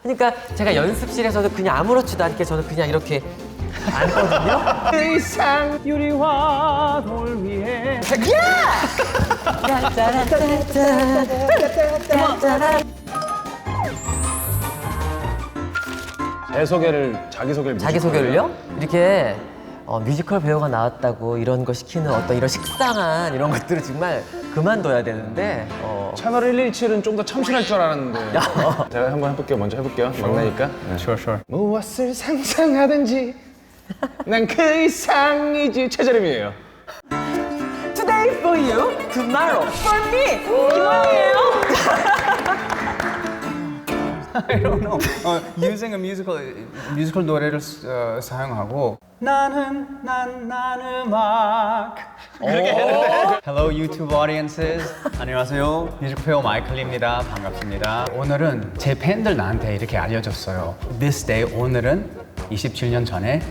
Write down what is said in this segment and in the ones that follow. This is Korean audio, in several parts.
그러니까 제가 연습실에서도 그냥 아무렇지도 않게 저는 그냥 이렇게 앉거든요. 의상 유리화 돌 위에 자기소개를요? 이렇게 뮤지컬 배우가 나왔다고 이런 거 시키는 어떤 이런 식상한 이런 것들을 정말 그만둬야 되는데 채널 117은 좀 더 참신할 줄 알았는데 제가 한번 해볼게요. 먼저 해볼게요. 막내니까. Sure. 무엇을 상상하든지 난 그 이상이지. 최재림이에요. Today for you, tomorrow for me. 김호영이에요. I don't know. Using a musical 노래를 사용하고 나는 음악. Hello YouTube audiences. 안녕하세요. 뮤지컬 배우 마이클입니다. 반갑습니다. 오늘은 제 팬들 나한테 이렇게 알려줬어요. This day 오늘은 27년 전에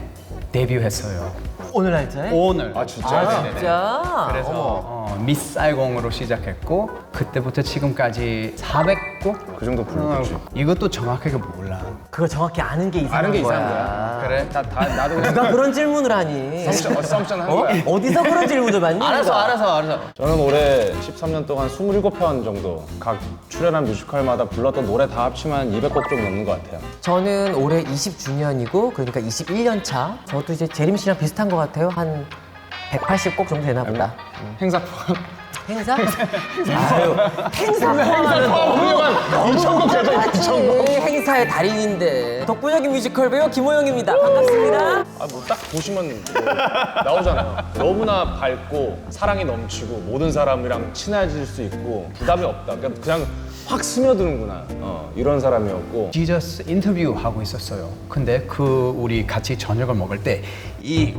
데뷔했어요. 오늘 날짜에? 오늘. 아 진짜? 진짜? 그래서 미스 사이공으로 시작했고 그때부터 지금까지 400곡? 그 정도 부르겠지. 이것도 정확하게 몰라. 그거 정확히 아는 게 이상한 아는 게 거야. 이상한 거야. 그래? 나도 누가 그런 질문을 하니? 어썸션 한 거야. 어디서 그런 질문을 받니? 알았어. 저는 올해 13년 동안 27편 정도 각 출연한 뮤지컬마다 불렀던 노래 다 합치면 200곡 좀 넘는 것 같아요. 저는 올해 20주년이고 그러니까 21년 차. 저도 이제 재림 씨랑 비슷한 것 같아요. 한 180곡 정도 되나 보다. 행사 포함. 행사? 아유, 행사 포함하면 너무 2,000곡 되죠? 2,000곡. 행사의 달인인데 독보적인 뮤지컬 배우 김호영입니다. 반갑습니다. 뭐 딱 보시면 나오잖아요. 너무나 밝고 사랑이 넘치고 모든 사람이랑 친해질 수 있고 부담이 없다. 그냥 확 스며드는구나. 이런 사람이었고. 지저스 인터뷰 하고 있었어요. 근데 우리 같이 저녁을 먹을 때 이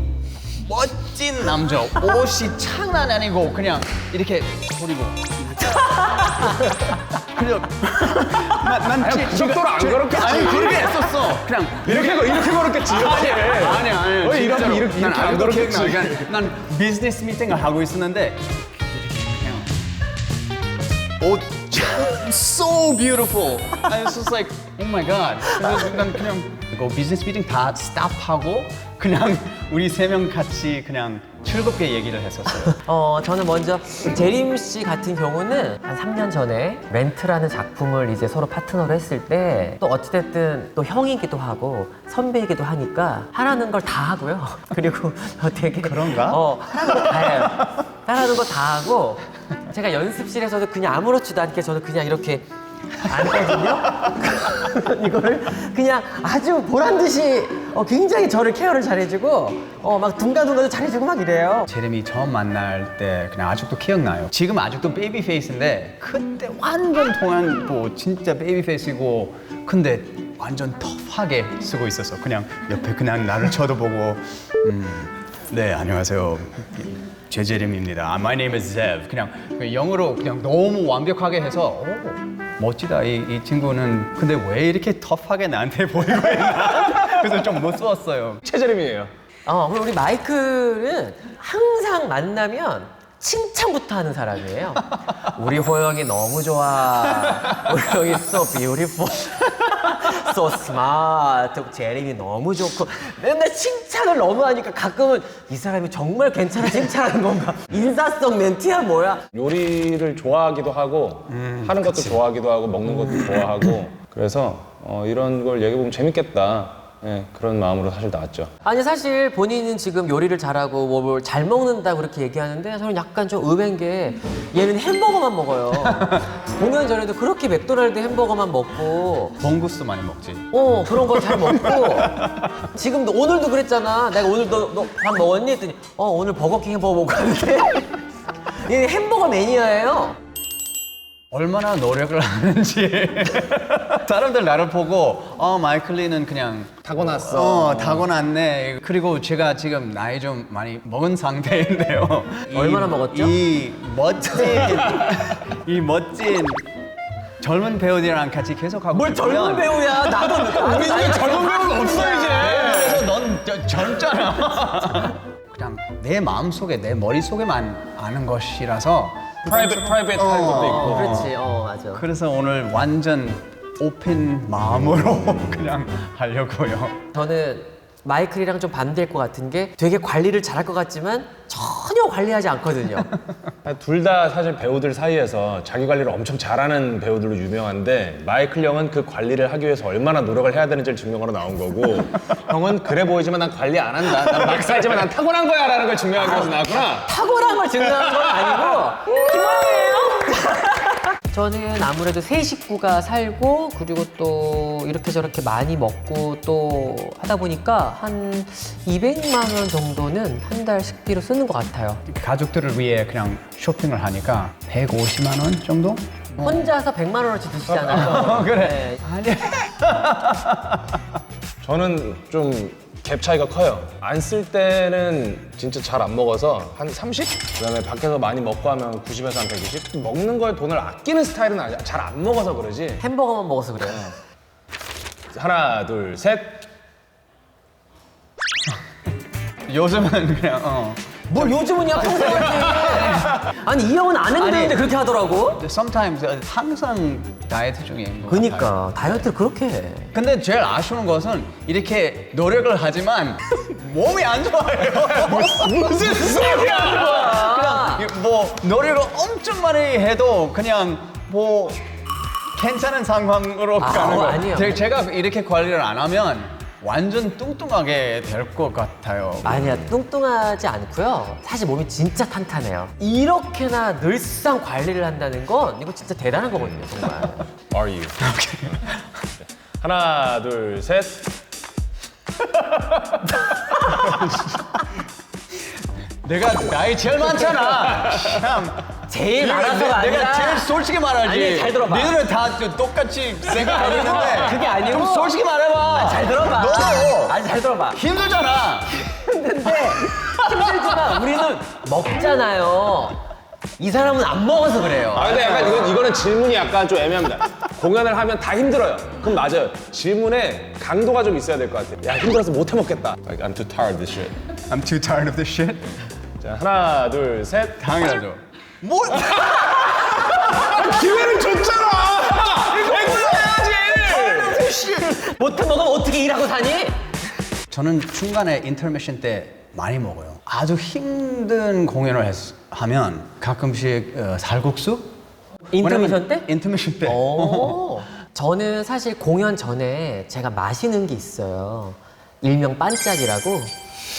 멋진 남자 옷이 장난 아니고 그냥 이렇게 버리고 그냥 난 그 정도로 안 걸었겠지. 아니 그렇게 했었어. 그냥 이렇게 걸었겠지. 이렇게. 아니야. 이렇게 난 안 아직도 걸었겠지. 기억나. 그냥 난 비즈니스 미팅을 하고 있었는데 그냥 옷 so beautiful. I was just like, oh my god. 그래서 난 그냥 이거 비즈니스 미팅 다 스탑하고 그냥 우리 세 명 같이 그냥 즐겁게 얘기를 했었어요. 저는 먼저 재림 씨 같은 경우는 한 3년 전에 렌트라는 작품을 이제 서로 파트너로 했을 때 또 어찌됐든 또 형이기도 하고 선배이기도 하니까 하라는 걸 다 하고요. 그리고 되게 그런가? 하라는 거 다 해요. 하라는 거 다 하고 제가 연습실에서도 그냥 아무렇지도 않게 저는 그냥 이렇게 앉거든요. 이거를 그냥 아주 보란 듯이 굉장히 저를 케어를 잘해주고 막 둥가둥가도 잘해주고 막 이래요. 제레미 처음 만날 때 그냥 아직도 기억나요. 지금 아직도 베이비 페이스인데 그때 완전 동안 뭐 진짜 베이비 페이스이고 근데 완전 터프하게 쓰고 있었어. 그냥 옆에 그냥 나를 쳐다보고 네 안녕하세요. 제제림입니다. My name is Zev. 그냥 영어로 그냥 너무 완벽하게 해서 멋지다 이 친구는. 근데 왜 이렇게 터프하게 나한테 보이고 있나? 그래서 좀 무서웠어요. 최재림이에요. 그리고 우리 마이클은 항상 만나면 칭찬부터 하는 사람이에요. 우리 호영이 너무 좋아. 우리 호영이 so beautiful. so smart. 재림이 너무 좋고 맨날 칭찬을 너무 하니까 가끔은 이 사람이 정말 괜찮아 칭찬하는 건가? 인사성 멘트야 뭐야? 요리를 좋아하기도 하고 하는 것도 좋아하기도 하고 먹는 것도 좋아하고 그래서 이런 걸 얘기해보면 재밌겠다. 예, 그런 마음으로 사실 나왔죠. 아니 사실 본인은 지금 요리를 잘하고 뭘 잘 먹는다고 그렇게 얘기하는데 저는 약간 좀 의외인 게 얘는 햄버거만 먹어요. 공연 전에도 그렇게 맥도날드 햄버거만 먹고 봉구스 많이 먹지. 그런 거 잘 먹고 지금도 오늘도 그랬잖아. 내가 오늘 너 밥 먹었니? 했더니 오늘 버거킹 햄버거 먹고 왔는데 얘 햄버거 매니아예요. 얼마나 노력을 하는지 사람들 나를 보고 마이클리는 그냥 타고났어. 타고났네. 그리고 제가 지금 나이 좀 많이 먹은 상태인데요. 얼마나 먹었죠? 이 멋진 젊은 배우들이랑 같이 계속 하고 뭘 젊은 배우야? 나도 나이가 젊은 배우는 없어 이제. 그래서 넌 젊잖아. 그냥 내 마음속에 내 머릿속에만 아는 것이라서 프라이빗 할 것도 있고. 그렇지. 맞아. 그래서 오늘 완전 오픈 마음으로 그냥 하려고요. 저는 마이클이랑 좀 반대일 것 같은 게 되게 관리를 잘할 것 같지만 전혀 관리하지 않거든요. 둘 다 사실 배우들 사이에서 자기 관리를 엄청 잘하는 배우들로 유명한데 마이클 형은 그 관리를 하기 위해서 얼마나 노력을 해야 되는지를 증명하러 나온 거고 형은 그래 보이지만 난 관리 안 한다. 난 막 살지만 난 타고난 거야 라는 걸 증명하기 위해서 나왔구나. 탁월한 걸 증명한 건 아니고 기만이에요. 저는 아무래도 세 식구가 살고 그리고 또 이렇게 저렇게 많이 먹고 또 하다 보니까 한 200만 원 정도는 한 달 식비로 쓰는 것 같아요. 가족들을 위해 그냥 쇼핑을 하니까 150만 원 정도? 혼자서 100만 원어치 드시잖아요. 그래. 네. 아니야. 저는 좀 갭 차이가 커요. 안 쓸 때는 진짜 잘 안 먹어서 한 30? 그다음에 밖에서 많이 먹고 하면 90에서 한 120? 먹는 거에 돈을 아끼는 스타일은 아니야. 잘 안 먹어서 그러지. 햄버거만 먹어서 그래요. 하나, 둘, 셋. 요즘은 그냥 뭘 요즘은야 평소에 아니 이 형은 안 해도 아니. 되는데 그렇게 하더라고. sometimes 항상 다이어트 중인 것 같아요. 그니까 다이어트를 그렇게 해. 근데 제일 아쉬운 것은 이렇게 노력을 하지만 몸이 안 좋아요. 무슨 소리야? 그냥 뭐 노력을 엄청 많이 해도 그냥 뭐 괜찮은 상황으로 가는 거. 아니에요. 제가 이렇게 관리를 안 하면 완전 뚱뚱하게 될 것 같아요. 아니야 뚱뚱하지 않고요. 사실 몸이 진짜 탄탄해요. 이렇게나 늘상 관리를 한다는 건 이거 진짜 대단한 거거든요 정말. Are you? 하나, 둘, 셋. 내가 나이 제일 많잖아. 참. 제일 많아서가 아니라 내가 제일 솔직히 말하지. 아니, 잘 들어봐. 니들은 다 똑같이 생각하는데 그게 아니고. 좀 솔직히 말해봐. 잘 들어봐. 너도 아니 잘 들어봐. 힘들잖아. 힘든데 힘들지만 우리는 먹잖아요. 이 사람은 안 먹어서 그래요. 아 근데 약간 이거는 질문이 약간 좀 애매합니다. 공연을 하면 다 힘들어요. 그럼 맞아요. 질문에 강도가 좀 있어야 될 것 같아요. 야 힘들어서 못 해 먹겠다. Like, I'm too tired of this shit. I'm too tired of this shit. 자 하나, 둘, 셋. 당연하죠. 뭐? 기회를 줬잖아. 이거 해야지. 못 해 먹으면 어떻게 일하고 사니? 저는 중간에 인터미션 때 많이 먹어요. 아주 힘든 공연을 하면 가끔씩 살국수? 인터미션 때? 인터미션 때. 오. 저는 사실 공연 전에 제가 마시는 게 있어요. 일명 반짝이라고.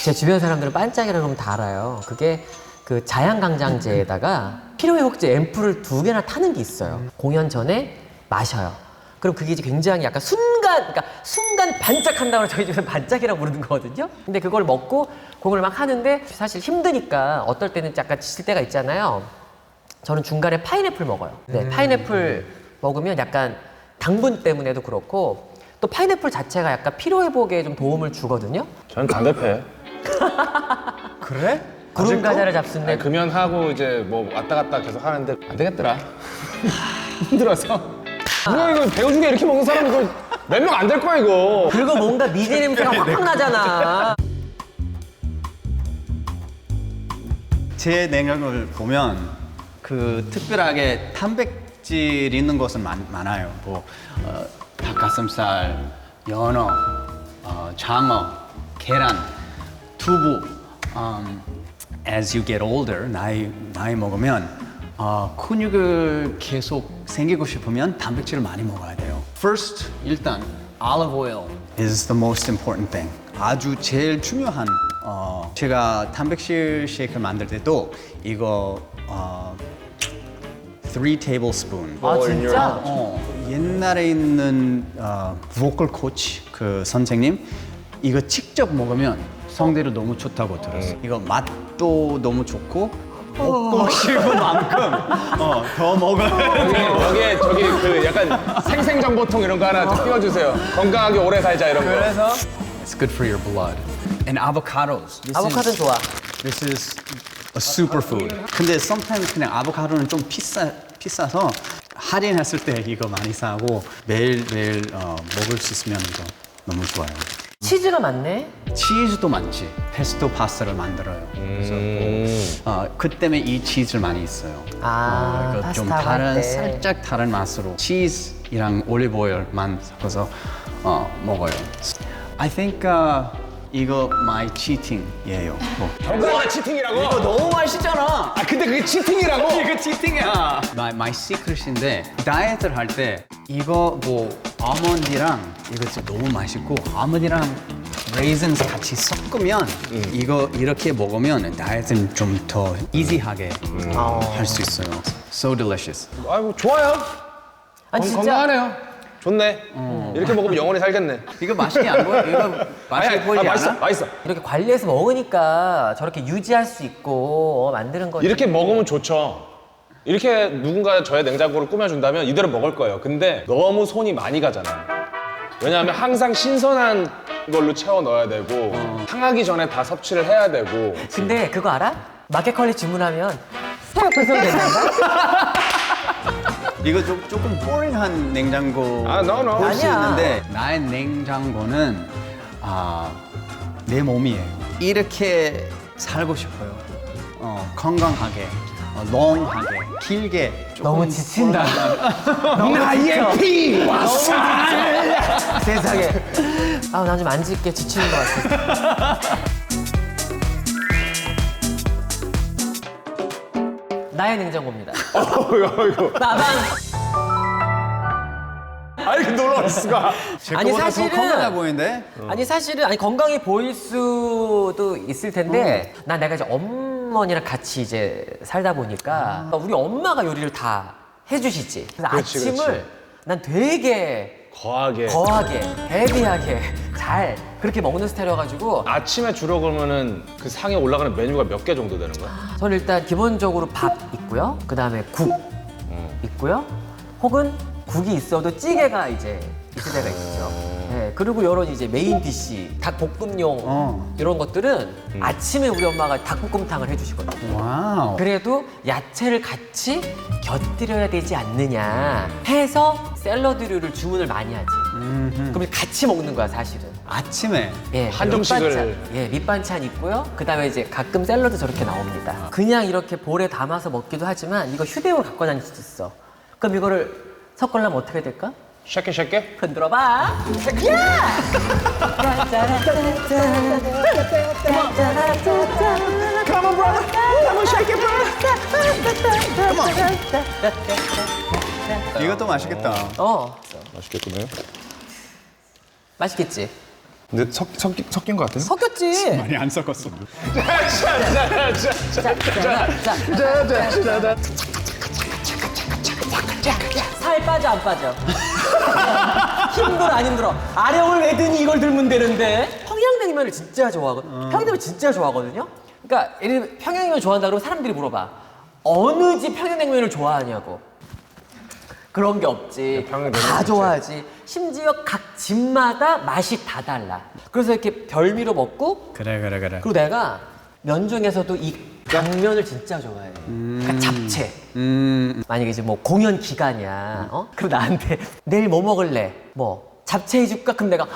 제 주변 사람들은 반짝이라고 하면 다 알아요. 그게 그 자양강장제에다가 피로회복제 앰플을 2개나 타는 게 있어요. 공연 전에 마셔요. 그럼 그게 이제 굉장히 약간 그러니까 순간 반짝한다고 저희 집에서 반짝이라고 부르는 거거든요. 근데 그걸 먹고 공연을 막 하는데 사실 힘드니까 어떨 때는 약간 지칠 때가 있잖아요. 저는 중간에 파인애플 먹어요. 네, 파인애플 먹으면 약간 당분 때문에도 그렇고 또 파인애플 자체가 약간 피로회복에 좀 도움을 주거든요. 저는 담배 패. 그래? 구름 과자를 잡순데 금연하고 이제 뭐 왔다 갔다 계속 하는데 안 되겠더라. 힘들어서. 뭐야 이거 배우 중에 이렇게 먹는 사람 이거 몇 명 안 될 거야 이거. 그리고 뭔가 미제 냄새가 확 나잖아. 제 냉장고를 보면 그 특별하게 단백질 있는 것은 많아요. 뭐 닭가슴살, 연어, 장어, 계란, 두부. As you get older, 나이 먹으면 근육을 계속 생기고 싶으면 단백질을 많이 먹어야 돼요. First, 일단 olive oil is the most important thing. 아주 제일 중요한 제가 단백질 쉐이크를 만들 때도 이거 3 tablespoon. 아 진짜? 옛날에 있는 보컬 코치 그 선생님 이거 직접 먹으면 성대로 너무 좋다고 들었어요. 이거 맛도 너무 좋고 먹고 싶은 만큼 더 먹어요. 여기에 저기 그 약간 생생정보통 이런 거 하나 좀 띄워주세요. 건강하게 오래 살자 이런 거. 그래서 it's good for your blood. And avocados. 아보카도 좋아. This is a superfood. 근데 sometimes 그냥 아보카도는 좀 비싸서 할인했을 때 이거 많이 사고 매일매일 먹을 수 있으면 이거 너무 좋아요. 치즈가 많네. 치즈도 많지. 페스토 파스타를 만들어요. 그래서 그 때문에 이 치즈를 많이 있어요. 아, 이거 좀 파스타 할 다른 때. 살짝 다른 맛으로 치즈 이랑 올리브 오일만 섞어서 먹어요. I think 이거 my cheating이에요. 건강한 치팅이라고? 이거 너무 맛있잖아. 아 근데 그게 치팅이라고? 이거 치팅이야. my secret인데 다이어트를 할 때 이거 뭐 아몬드랑 이거 진짜 너무 맛있고 아몬드랑 레이즌스 같이 섞으면 이거 이렇게 먹으면 다이어트는 좀 더 이지하게 할 수 있어요. So delicious. 아이고 좋아요. 아니 진짜 건강하네요. 좋네. 이렇게 먹으면 영원히 살겠네. 이거 맛있게 안 보여? 이거 맛있게 보이지 맛있어, 않아? 맛있어. 이렇게 관리해서 먹으니까 저렇게 유지할 수 있고 만드는 거지. 이렇게 먹으면 좋죠. 이렇게 누군가 저의 냉장고를 꾸며준다면 이대로 먹을 거예요. 근데 너무 손이 많이 가잖아요. 왜냐하면 항상 신선한 걸로 채워 넣어야 되고 상하기 전에 다 섭취를 해야 되고. 근데 그거 알아? 마켓컬리 주문하면 새벽 배송 된단다? 이거 조금 보링한 냉장고 아, no. 볼 수 아니야. 있는데 나의 냉장고는 내 몸이에요. 이렇게 살고 싶어요. 건강하게, 롱하게, 길게. 조금 너무 지친다. 나의 피와 세상에. 아, 난 좀 안 짖게 지치는 것 같아. 나의 냉장고입니다. 어이구. 나만. 아니 그 놀라울 수가. 아니, 거보다 더 사실은- 건강해 보이는데? 아니 사실은 건강해 보일 수도 있을 텐데 난 내가 이제 어머니랑 같이 이제 살다 보니까 우리 엄마가 요리를 다 해주시지. 그래서 그렇지, 아침을 그렇지. 난 되게 거하게. 거하게 헤비하게 잘 그렇게 먹는 스타일이어가지고 아침에 주로 그러면은 그 상에 올라가는 메뉴가 몇 개 정도 되는 거야? 저는 일단 기본적으로 밥 있고요. 그 다음에 국 있고요. 혹은 국이 있어도 찌개가 이제 있을 때가 있죠. 네, 그리고 이런 이제 메인 디시, 닭볶음용 이런 것들은 아침에 우리 엄마가 닭볶음탕을 해주시거든요. 와우. 그래도 야채를 같이 곁들여야 되지 않느냐 해서 샐러드류를 주문을 많이 하지. 그럼 같이 먹는 거야 사실은. 아침에 예, 한정식을- 밑반찬, 예, 밑반찬 있고요. 그다음에 이제 가끔 샐러드 저렇게 나옵니다. 그냥 이렇게 볼에 담아서 먹기도 하지만 이거 휴대용 갖고 다닐 수도 있어. 그럼 이거를 섞으려면 어떻게 될까? 쉐케? 흔들어 봐. 야! Come on, brother. Come on, shake it, brother. 이것도 맛있겠다. 맛있겠군요. 맛있겠지? 근데 섞인 것 같아요? 섞였지? 많이 안 섞었어. 살 빠져 안 빠져? 힘들어 안 힘들어? 아령을 왜 드니 이걸 들면 되는데? 평양냉면을 진짜 좋아하거든. 평양냉면 진짜 좋아하거든요. 그러니까 예를 들면 평양냉면 좋아한다 그러면 사람들이 물어봐. 어느 집 평양냉면을 좋아하냐고. 그런 게 없지. 평양냉면 다 진짜. 좋아하지. 심지어 각 집마다 맛이 다 달라. 그래서 이렇게 별미로 먹고 그래. 그리고 내가 면 중에서도 이 당면을 진짜 좋아해. 그러니까 잡채. 만약에 이제 뭐 공연 기간이야. 그럼 나한테 내일 뭐 먹을래? 뭐 잡채 해줄까? 그럼 내가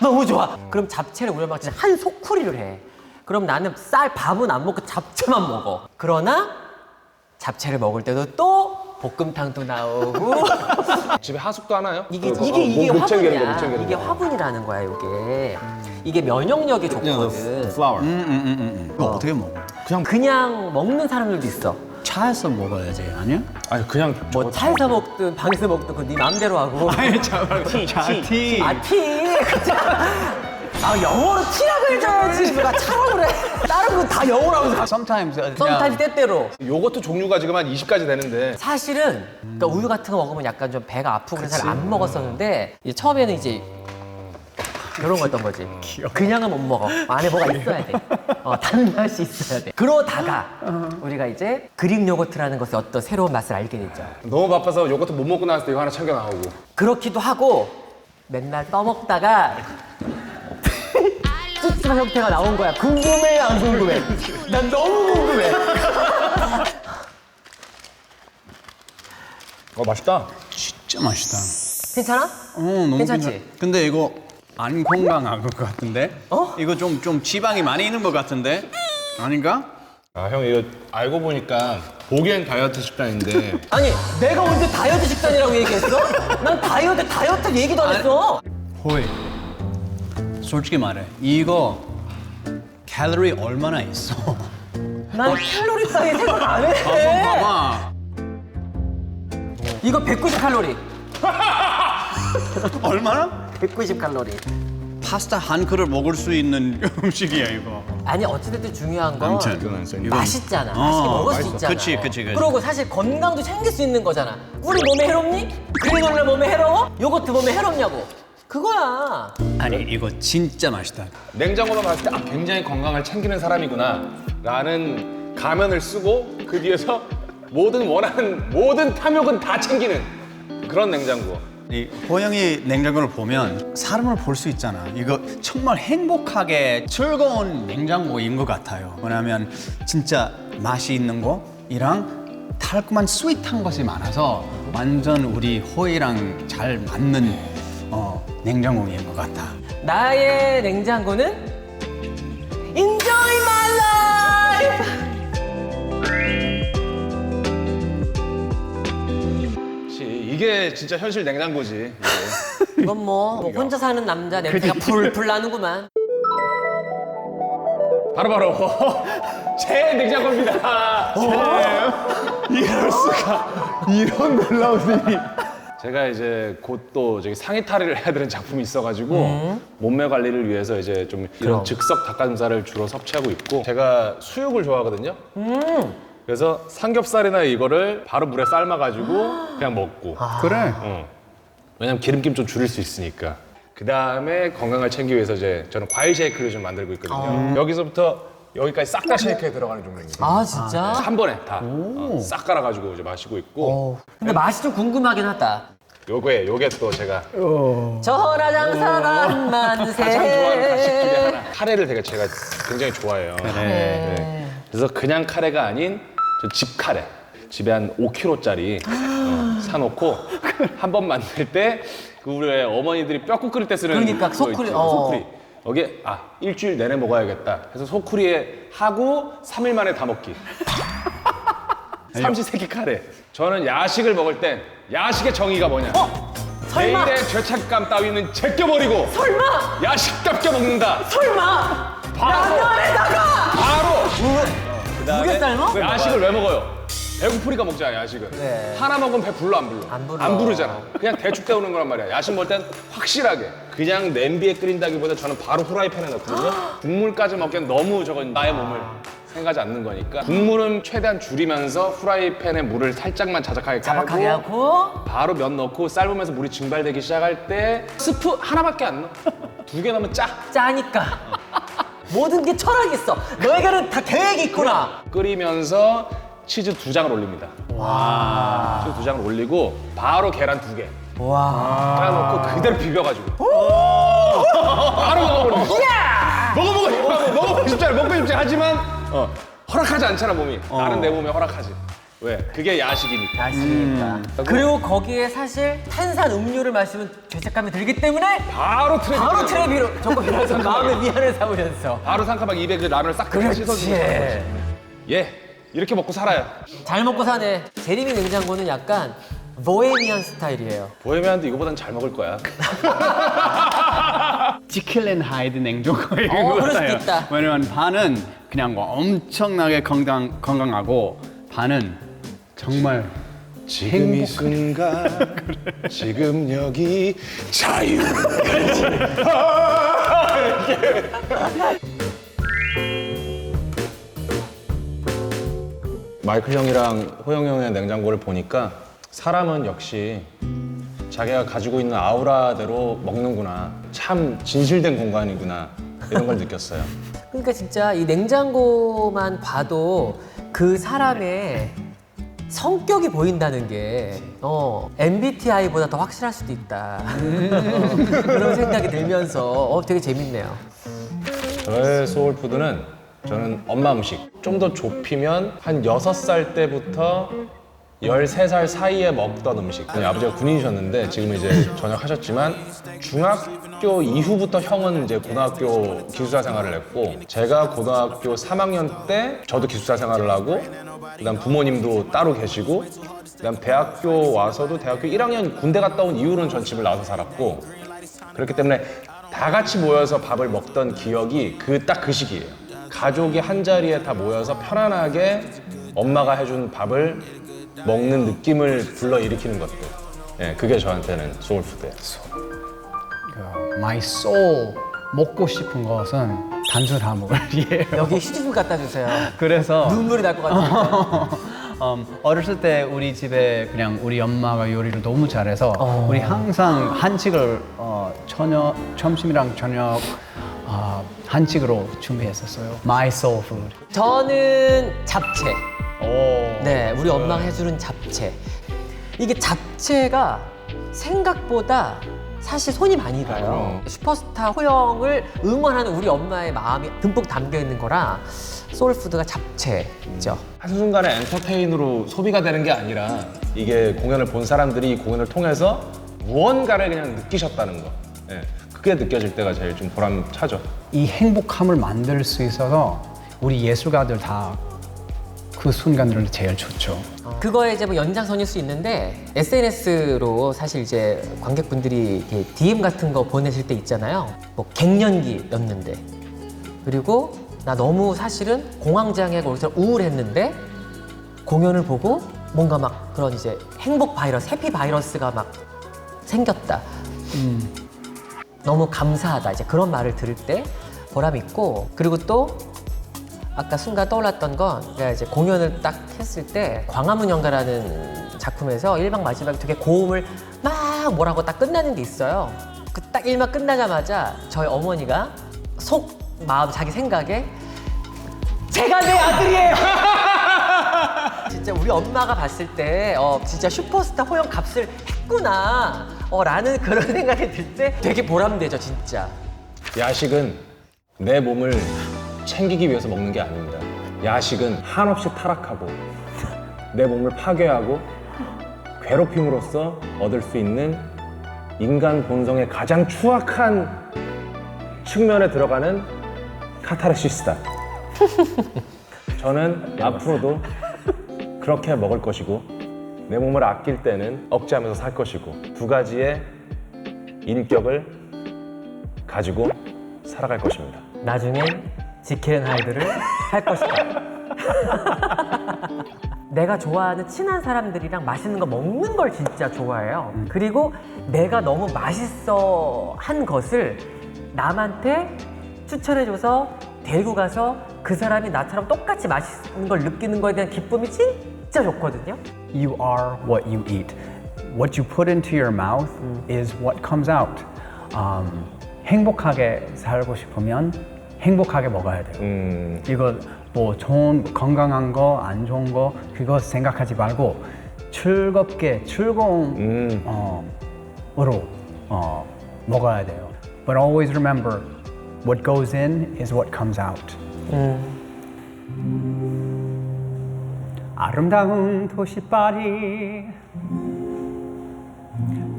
너무 좋아. 그럼 잡채를 우리 엄마가 진짜 한 소쿠리를 해. 그럼 나는 밥은 안 먹고 잡채만 먹어. 그러나 잡채를 먹을 때도 또 볶음탕도 나오고 집에 하숙도 하나요? 이게 목 챙기는 거, 목 화분이야. 챙기는 이게 거. 화분이라는 거야, 이게. 이게 면역력이 좋거든. flower. 이거 어떻게 먹어? 그냥 먹는 사람들도 있어. 차에서 먹어야지, 아니야? 아니 그냥 뭐 차에서 먹든 방에서 먹든 그건 네 마음대로 하고. 티. 티. 아, 영어로 티라고 해줘야지. 누가 차라고 그래. 다른 거 다 영어로 하면서. Sometimes 썸타지 때때로. 요것도 종류가 지금 한 20가지 되는데 사실은 그러니까 우유 같은 거 먹으면 약간 좀 배가 아프고 그래서 잘 안 먹었었는데 이제 처음에는 이제 이런 거였던 거지. 그냥은 못 먹어. 안에 뭐가 있어야 돼. 단맛이 있어야 돼. 그러다가 우리가 이제 그릭 요거트라는 것의 어떤 새로운 맛을 알게 됐죠. 너무 바빠서 요것도 못 먹고 나왔을 때 이거 하나 챙겨 나오고. 그렇기도 하고 맨날 떠먹다가 찝찝한 형태가 나온 거야. 궁금해 안 궁금해? 난 너무 궁금해. 맛있다. 진짜 맛있다. 괜찮아? 너무 괜찮지? 괜찮- 근데 이거 안 건강한 것 같은데? 이거 좀 지방이 많이 있는 것 같은데? 아닌가? 아 형 이거 알고 보니까 보기엔 다이어트 식단인데 아니 내가 언제 다이어트 식단이라고 얘기했어? 난 다이어트 얘기도 안 했어. 호이, 솔직히 말해. 이거 칼로리 얼마나 있어? 난 칼로리 따위 생각 안 해. 한번 봐봐. 이거 190칼로리. 얼마나? 190칼로리. 파스타 한 그릇 먹을 수 있는 음식이야 이거. 아니 어찌됐든 중요한 건 아무튼 맛있잖아. 맛있게 먹을 수 있잖아. 그치. 그리고 사실 건강도 챙길 수 있는 거잖아. 우리 몸에 해롭니? 그래놀라 몸에 해로워? 요거트 몸에 해롭냐고. 그거야. 아니 이거 진짜 맛있다. 냉장고만 봤을 때 아, 굉장히 건강을 챙기는 사람이구나 라는 가면을 쓰고 그 뒤에서 원하는 모든 탐욕은 다 챙기는 그런 냉장고. 이 호영이 냉장고를 보면 사람을 볼 수 있잖아. 이거 정말 행복하게 즐거운 냉장고인 것 같아요. 왜냐하면 진짜 맛이 있는 거이랑 달콤한 스윗한 것이 많아서 완전 우리 호이랑 잘 맞는 냉장고인 것 같아. 나의 냉장고는 Enjoy my life. 이게 진짜 현실 냉장고지. 이게. 이건 뭐 혼자 사는 남자 냄새가 풀풀 나는구만. 바로 제 냉장고입니다. 이럴 수가 이런 놀라운 일이. 제가 이제 곧 또 저기 상의 탈의를 해야 되는 작품이 있어가지고 몸매 관리를 위해서 이제 좀 이런 그럼. 즉석 닭가슴살을 주로 섭취하고 있고 제가 수육을 좋아하거든요. 그래서 삼겹살이나 이거를 바로 물에 삶아가지고 그냥 먹고. 그래. 왜냐면 기름기 좀 줄일 수 있으니까. 그 다음에 건강을 챙기기 위해서 이제 저는 과일 쉐이크를 좀 만들고 있거든요. 여기서부터 여기까지 싹 다 쉐이크에 들어가는 종류입니다. 아 진짜? 한 번에 다 싹 갈아가지고 이제 마시고 있고. 근데 맛이 좀 궁금하긴 하다. 요게 또 제가 전화장사단 만세. 가장 좋아하는 간식 중에 하나. 카레를 제가 굉장히 좋아해요. 네. 그래서 그냥 카레가 아닌 저 집 카레. 집에 한 5kg짜리 사놓고 한 번 만들 때 그 우리 어머니들이 뼈국 끓일 때 쓰는 그러니까 그거 소쿠리, 있죠, 소쿠리. 여기에 일주일 내내 먹어야겠다 해서 소쿠리에 하고 3일 만에 다 먹기. 삼시세끼 카레. 저는 야식을 먹을 땐 야식의 정의가 뭐냐? 설마? 내일의 죄책감 따위는 제껴버리고 설마? 야식답게 먹는다. 설마? 바로! 라면에다가 바로. 두개 삶아? 야식을 왜 먹어요? 배고프니까 먹잖아, 야식은. 그래. 하나 먹으면 배 불러, 안 불러? 안 불러. 안 부르잖아. 그냥 대충 때우는 거란 말이야. 야식 먹을 땐 확실하게. 그냥 냄비에 끓인다기보다 저는 바로 후라이팬에 넣거든요. 국물까지 먹기엔 너무 저건 나의 몸을 생각하지 않는 거니까. 국물은 최대한 줄이면서 후라이팬에 물을 살짝만 자작하게 자박하게 깔고 하고 바로 면 넣고 삶으면서 물이 증발되기 시작할 때 스프 하나밖에 안 넣어. 2개 넣으면 짜. 짜니까. 모든 게 철학이 있어. 너에게는 다 계획이 있구나. 끓이면서 치즈 2장을 올립니다. 치즈 2장을 올리고 바로 계란 2개 와. 까놓고 그대로 비벼가지고 바로 먹어버리는 거야. 먹어보고 싶잖아. 먹고 싶지 하지만 허락하지 않잖아 몸이. 나는 내 몸에 허락하지. 왜? 그게 야식이니까. 야식이니까. 그리고 거기에 사실 탄산 음료를 마시면 죄책감이 들기 때문에 바로 트레비로 저거 마음의 위안을 삼으면서. 바로 상카박 200그 라면을 싹 씻어주고 예 이렇게 먹고 살아요. 잘 먹고 사네. 제리미 냉장고는 약간 보헤미안 스타일이에요. 보헤미안도 이거보단 잘 먹을 거야. 지킬 앤 하이드 냉장고인 것 그럴 수도 같아요. 있다. 왜냐면 반은 그냥 뭐 엄청나게 건강하고 반은 정말 지금 이 순간 지금 여기 자유. 마이클 형이랑 호영 형의 냉장고를 보니까 사람은 역시 자기가 가지고 있는 아우라대로 먹는구나. 참 진실된 공간이구나. 이런 걸 느꼈어요. 그러니까 진짜 이 냉장고만 봐도 그 사람의 성격이 보인다는 게 MBTI보다 더 확실할 수도 있다. 그런 생각이 들면서 되게 재밌네요. 저의 소울푸드는 저는 엄마 음식. 좀 더 좁히면 한 6살 때부터 13살 사이에 먹던 음식. 아버지가 군인이셨는데 지금 이제 전역하셨지만 중학교 이후부터 형은 이제 고등학교 기숙사 생활을 했고 제가 고등학교 3학년 때 저도 기숙사 생활을 하고 그다음 부모님도 따로 계시고 그다음 대학교 와서도 대학교 1학년 군대 갔다 온 이후로는 전 집을 나와서 살았고 그렇기 때문에 다 같이 모여서 밥을 먹던 기억이 딱 그 시기예요. 가족이 한 자리에 다 모여서 편안하게 엄마가 해준 밥을 먹는 느낌을 불러일으키는 것들. 예, 그게 저한테는 소울푸드예요. My soul 먹고 싶은 것은 단순함을이에요. 여기 휴지좀 갖다 주세요. 그래서 눈물이 날 것 같으니까. 어렸을 때 우리 집에 그냥 우리 엄마가 요리를 너무 잘해서 우리 항상 한식을 점심이랑 저녁 한식으로 준비했었어요. My soul food. 저는 잡채. 오. 네, 우리 엄마가 해주는 잡채. 이게 잡채가 생각보다 사실 손이 많이 가요. 슈퍼스타 호영을 응원하는 우리 엄마의 마음이 듬뿍 담겨 있는 거라 소울푸드가 잡채죠. 한순간에 엔터테인으로 소비가 되는 게 아니라 이게 공연을 본 사람들이 이 공연을 통해서 무언가를 그냥 느끼셨다는 거. 예, 그게 느껴질 때가 제일 좀 보람차죠. 이 행복함을 만들 수 있어서 우리 예술가들 다 그 순간들을 제일 좋죠. 그거에 이제 뭐 연장선일 수 있는데 SNS로 사실 이제 관객분들이 이렇게 DM 같은 거 보내실 때 있잖아요. 뭐 갱년기였는데 그리고 나 너무 사실은 공황장애가 오기 전에 우울했는데 공연을 보고 뭔가 막 그런 이제 행복 바이러스, 해피 바이러스가 막 생겼다. 너무 감사하다. 이제 그런 말을 들을 때 보람 있고 그리고 또 아까 순간 떠올랐던 건 제가 이제 공연을 딱 했을 때 광화문 연가라는 작품에서 1박 마지막에 되게 고음을 막 뭐라고 딱 끝나는 게 있어요. 그 딱 1막 끝나자마자 저희 어머니가 속 마음 자기 생각에 제가 내 아들이에요. 진짜 우리 엄마가 봤을 때 진짜 슈퍼스타 호영 값을 했구나 라는 그런 생각이 들 때 되게 보람되죠 진짜. 야식은 내 몸을 챙기기 위해서 먹는 게 아닙니다. 야식은 한없이 타락하고 내 몸을 파괴하고 괴롭힘으로써 얻을 수 있는 인간 본성의 가장 추악한 측면에 들어가는 카타르시스다. 저는 앞으로도 그렇게 먹을 것이고 내 몸을 아낄 때는 억제하면서 살 것이고 두 가지의 인격을 가지고 살아갈 것입니다. 나중엔 지킬앤 하이드를 할 것이다. 내가 좋아하는 친한 사람들이랑 맛있는 거 먹는 걸 진짜 좋아해요. 그리고 내가 너무 맛있어 한 것을 남한테 추천해줘서 데리고 가서 그 사람이 나처럼 똑같이 맛있는 걸 느끼는 거에 대한 기쁨이 진짜 좋거든요. You are what you eat. What you put into your mouth is what comes out. 행복하게 살고 싶으면 행복하게 먹어야 돼요. 이거 뭐 좋은 건강한 거, 안 좋은 거 그거 생각하지 말고 즐겁게 즐거움으로 먹어야 돼요. But always remember, what goes in is what comes out. 아름다운 도시 파리,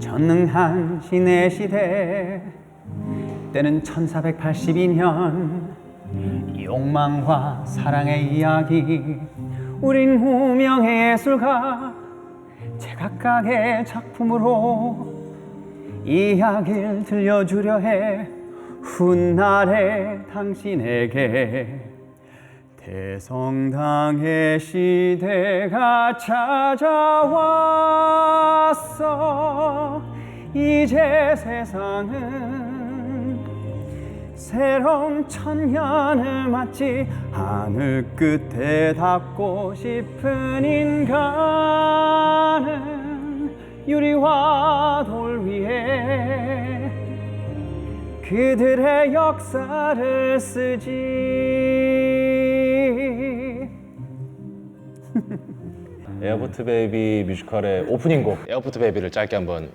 전능한 신의 시대. 때는 1482년, 욕망과 사랑의 이야기. 우린 무명의 예술가, 제각각의 작품으로 이야기를 들려주려 해. 훗날의 당신에게 대성당의 시대가 찾아왔어. 이제 세상은 새로운 천년을 맞지. 하늘 끝에 닿고 싶은 인간은 유리와 돌 위에 그들의 역사를 쓰지. 에어포트 베이비 뮤지컬의 오프닝 곡 에어포트 베이비를 짧게 한번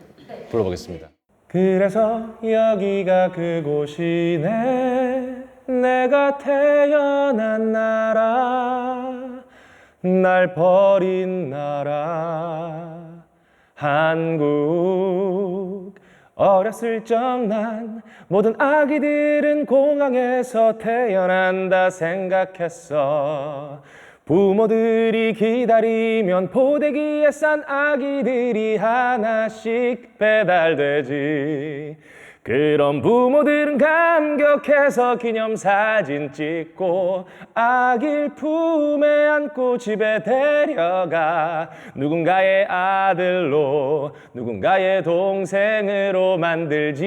불러보겠습니다. 그래서 여기가 그곳이네, 내가 태어난 나라. 날 버린 나라 한국. 어렸을 적 난 모든 아기들은 공항에서 태어난다 생각했어. 부모들이 기다리면 포대기에 싼 아기들이 하나씩 배달되지. 그럼 부모들은 감격해서 기념사진 찍고 아기를 품에 안고 집에 데려가 누군가의 아들로 누군가의 동생으로 만들지.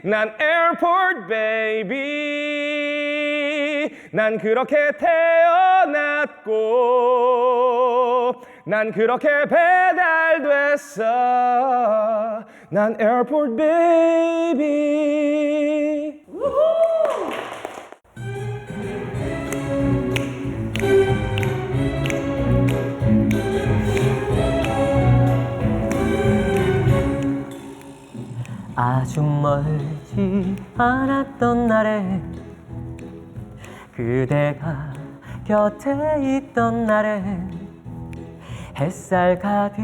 난 에어포트 베이비. 난 그렇게 태어났고 난 그렇게 배달됐어. 난 에어포트 베이비. 아주 멀지 않았던 날에 그대가 곁에 있던 날에 햇살 가득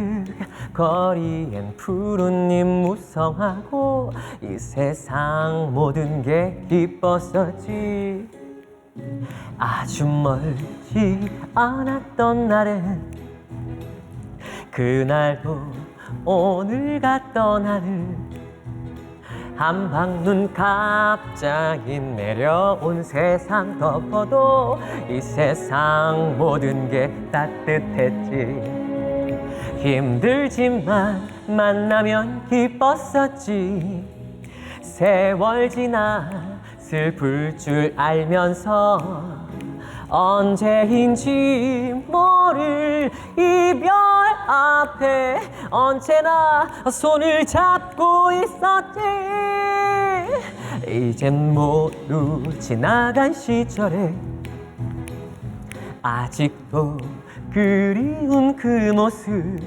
거리엔 푸른 잎 무성하고 이 세상 모든 게 기뻤었지. 아주 멀지 않았던 날에 그날도 오늘 같던 하늘 한방눈 갑자기 내려온 세상 덮어도 이 세상 모든 게 따뜻했지. 힘들지만 만나면 기뻤었지. 세월 지나 슬플 줄 알면서 언제인지 모를 이별 앞에 언제나 손을 잡고 있었지. 이젠 모두 지나간 시절에 아직도 그리운 그 모습.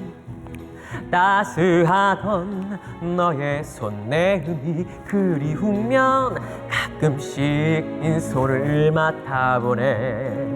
따스하던 너의 손내음이 그리우면 가끔씩 인소를 맡아보네.